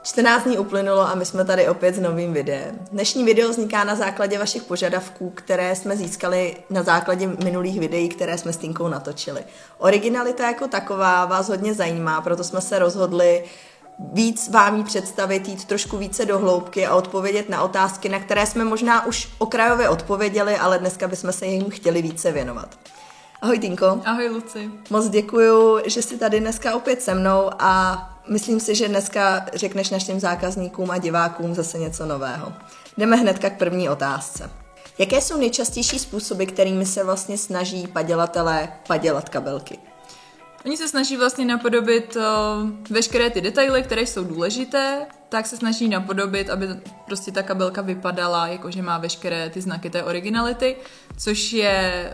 14 dní uplynulo a my jsme tady opět s novým videem. Dnešní video vzniká na základě vašich požadavků, které jsme získali na základě minulých videí, které jsme s Tinkou natočili. Originalita jako taková vás hodně zajímá, proto jsme se rozhodli víc vám ji představit, jít trošku více do hloubky a odpovědět na otázky, na které jsme možná už okrajově odpověděli, ale dneska bychom se jim chtěli více věnovat. Ahoj Tinko. Ahoj Luci. Moc děkuju, že jsi tady dneska opět se mnou a myslím si, že dneska řekneš našim zákazníkům a divákům zase něco nového. Jdeme hnedka k první otázce. Jaké jsou nejčastější způsoby, kterými se vlastně snaží padělatelé padělat kabelky? Oni se snaží vlastně napodobit veškeré ty detaily, které jsou důležité, tak se snaží napodobit, aby prostě ta kabelka vypadala, jakože má veškeré ty znaky té originality, což je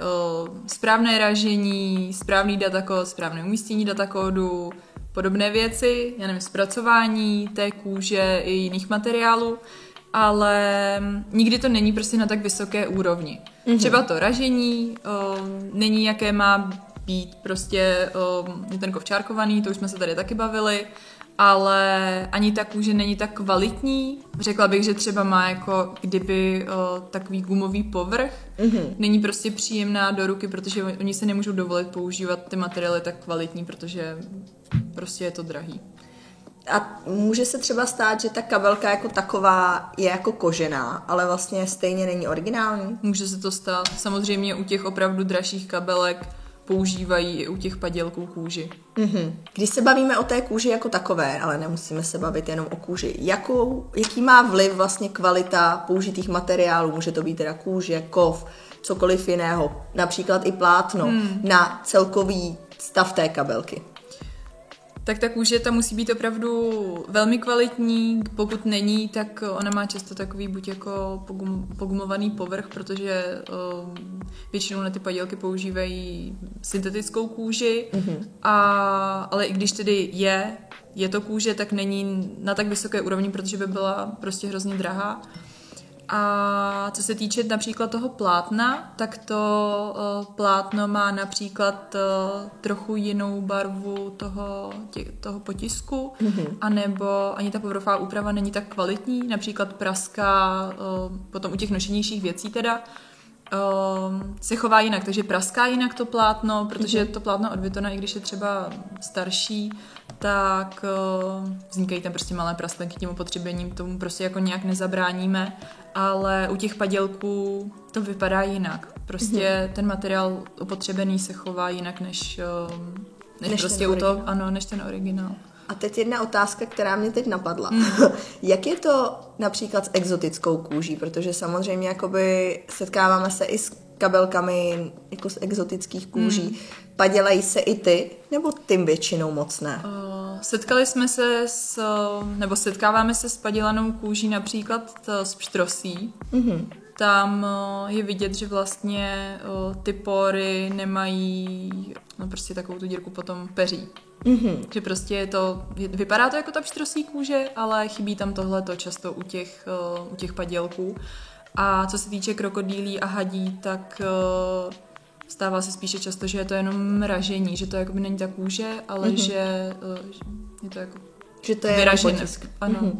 správné ražení, správný datakód, správné umístění datakódu, podobné věci, já nevím, zpracování té kůže i jiných materiálů, ale nikdy to není prostě na tak vysoké úrovni. Mm-hmm. Třeba to ražení není, jaké má být prostě ten kov čárkovaný, to už jsme se tady taky bavili, ale ani ta kůže není tak kvalitní. Řekla bych, že třeba má jako kdyby takový gumový povrch. Mm-hmm. Není prostě příjemná do ruky, protože oni se nemůžou dovolit používat ty materiály tak kvalitní, protože prostě je to drahý. A může se třeba stát, že ta kabelka jako taková je jako kožená, ale vlastně stejně není originální? Může se to stát. Samozřejmě u těch opravdu dražších kabelek používají i u těch padělků kůži. Mm-hmm. Když se bavíme o té kůži jako takové, ale nemusíme se bavit jenom o kůži, jaký má vliv vlastně kvalita použitých materiálů, může to být teda kůže, kov, cokoliv jiného, například i plátno, na celkový stav té kabelky? Tak ta kůže ta musí být opravdu velmi kvalitní, pokud není, tak ona má často takový buď jako pogumovaný povrch, protože většinou na ty padělky používají syntetickou kůži, ale i když tedy je to kůže, tak není na tak vysoké úrovni, protože by byla prostě hrozně drahá. A co se týče například toho plátna, tak to plátno má například trochu jinou barvu toho potisku, anebo ani ta povrchová úprava není tak kvalitní, například praská, potom u těch nošenějších věcí teda, se chová jinak, takže praská jinak to plátno, protože to plátno od Vuittona, i když je třeba starší, tak vznikají tam prostě malé praslenky tím opotřebením, tomu prostě jako nějak nezabráníme, ale u těch padělků to vypadá jinak. Prostě ten materiál opotřebený se chová jinak než prostě než ten originál. A teď jedna otázka, která mě teď napadla. Jak je to například s exotickou kůží? Protože samozřejmě jakoby setkáváme se i s kabelkami jako z exotických kůží. Padělají se i ty, nebo tím většinou moc ne? Setkáváme se s padělanou kůží například z pštrosí. Tam je vidět, že vlastně ty pory nemají prostě takovou tu dírku potom peří. Že prostě vypadá to jako ta pštrosí kůže, ale chybí tam tohleto často u těch padělků. A co se týče krokodýlí a hadí, tak stává se spíše často, že je to jenom mražení, že to jakoby není ta kůže, ale že je to jako že to je vyražené. Ano.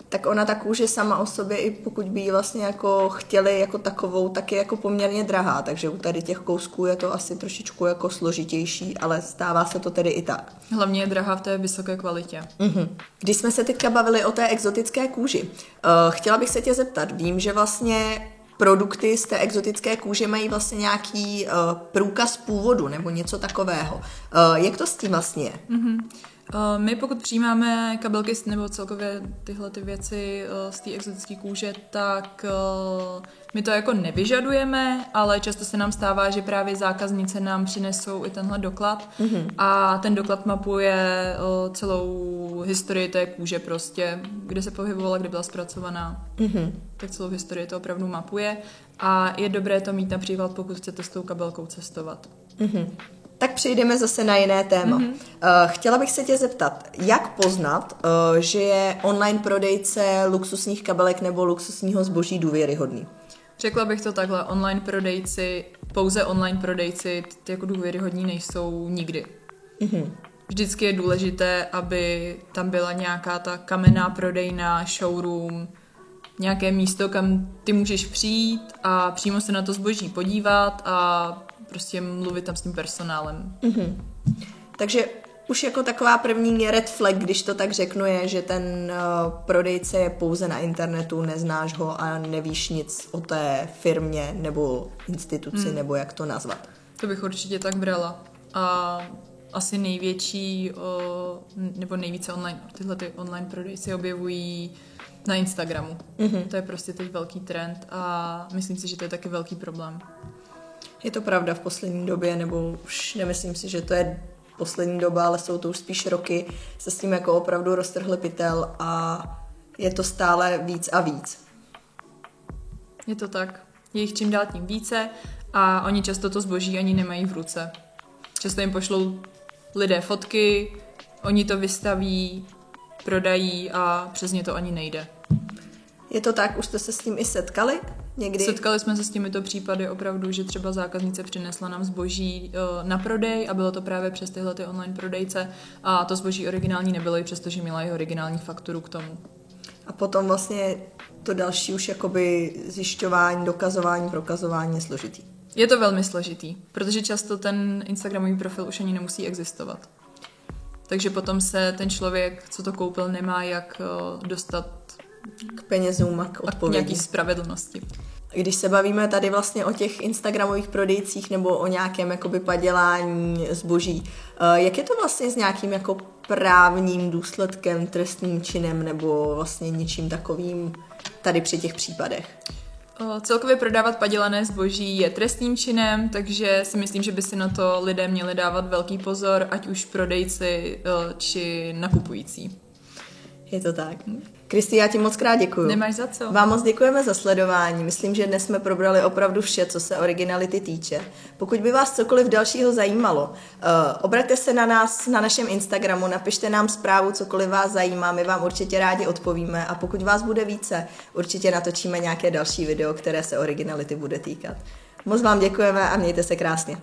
Tak ona ta kůže sama o sobě, i pokud by ji vlastně jako chtěli jako takovou, tak je jako poměrně drahá, takže u tady těch kousků je to asi trošičku jako složitější, ale stává se to tedy i tak. Hlavně je drahá v té vysoké kvalitě. Když jsme se teďka bavili o té exotické kůži, chtěla bych se tě zeptat, vím, že vlastně produkty z té exotické kůže mají vlastně nějaký průkaz původu nebo něco takového. Jak to s tím vlastně je? My pokud přijímáme kabelky nebo celkově tyhle ty věci z té exotické kůže, tak my to jako nevyžadujeme, ale často se nám stává, že právě zákaznice nám přinesou i tenhle doklad a ten doklad mapuje celou historii té kůže prostě, kde se pohybovala, kde byla zpracovaná. Tak celou historii to opravdu mapuje a je dobré to mít například, pokud chcete s tou kabelkou cestovat. Tak přejdeme zase na jiné téma. Chtěla bych se tě zeptat, jak poznat, že je online prodejce luxusních kabelek nebo luxusního zboží důvěryhodný? Řekla bych to takhle, pouze online prodejci jako důvěryhodní nejsou nikdy. vždycky je důležité, aby tam byla nějaká ta kamenná prodejna, showroom, nějaké místo, kam ty můžeš přijít a přímo se na to zboží podívat a prostě mluvit tam s tím personálem. Mm-hmm. Takže už jako taková první red flag, když to tak řeknu, je, že ten prodejce je pouze na internetu, neznáš ho a nevíš nic o té firmě nebo instituci, nebo jak to nazvat. To bych určitě tak brala. A asi největší nebo nejvíce online, tyhle ty online prodejci objevují na Instagramu. Mm-hmm. To je prostě teď velký trend a myslím si, že to je taky velký problém. Je to pravda v poslední době, nebo už nemyslím si, že to je poslední doba, ale jsou to už spíš roky, se s tím jako opravdu roztrhli pytel a je to stále víc a víc. Je to tak. Je jich čím dál tím více a oni často to zboží ani nemají v ruce. Často jim pošlou lidé fotky, oni to vystaví, prodají a přes ně to ani nejde. Je to tak? Už jste se s tím i setkali někdy? Setkali jsme se s těmito případy opravdu, že třeba zákaznice přinesla nám zboží na prodej a bylo to právě přes tyhle ty online prodejce a to zboží originální nebylo, i přestože měla jeho originální fakturu k tomu. A potom vlastně to další už jakoby zjišťování, dokazování, prokazování je složitý. Je to velmi složitý, protože často ten Instagramový profil už ani nemusí existovat. Takže potom se ten člověk, co to koupil, nemá jak dostat k penězům a k odpovědi. Nějaký spravedlnosti. Když se bavíme tady vlastně o těch instagramových prodejcích nebo o nějakém jakoby padělání zboží, jak je to vlastně s nějakým jako právním důsledkem, trestným činem nebo vlastně něčím takovým tady při těch případech? Celkově prodávat padělané zboží je trestným činem, takže si myslím, že by si na to lidé měli dávat velký pozor, ať už prodejci či nakupující. Je to tak. Kristi, já ti moc krát děkuju. Nemáš za co. Vám moc děkujeme za sledování. Myslím, že dnes jsme probrali opravdu vše, co se originality týče. Pokud by vás cokoliv dalšího zajímalo, obraťte se na nás na našem Instagramu, napište nám zprávu, cokoliv vás zajímá, my vám určitě rádi odpovíme a pokud vás bude více, určitě natočíme nějaké další video, které se originality bude týkat. Moc vám děkujeme a mějte se krásně.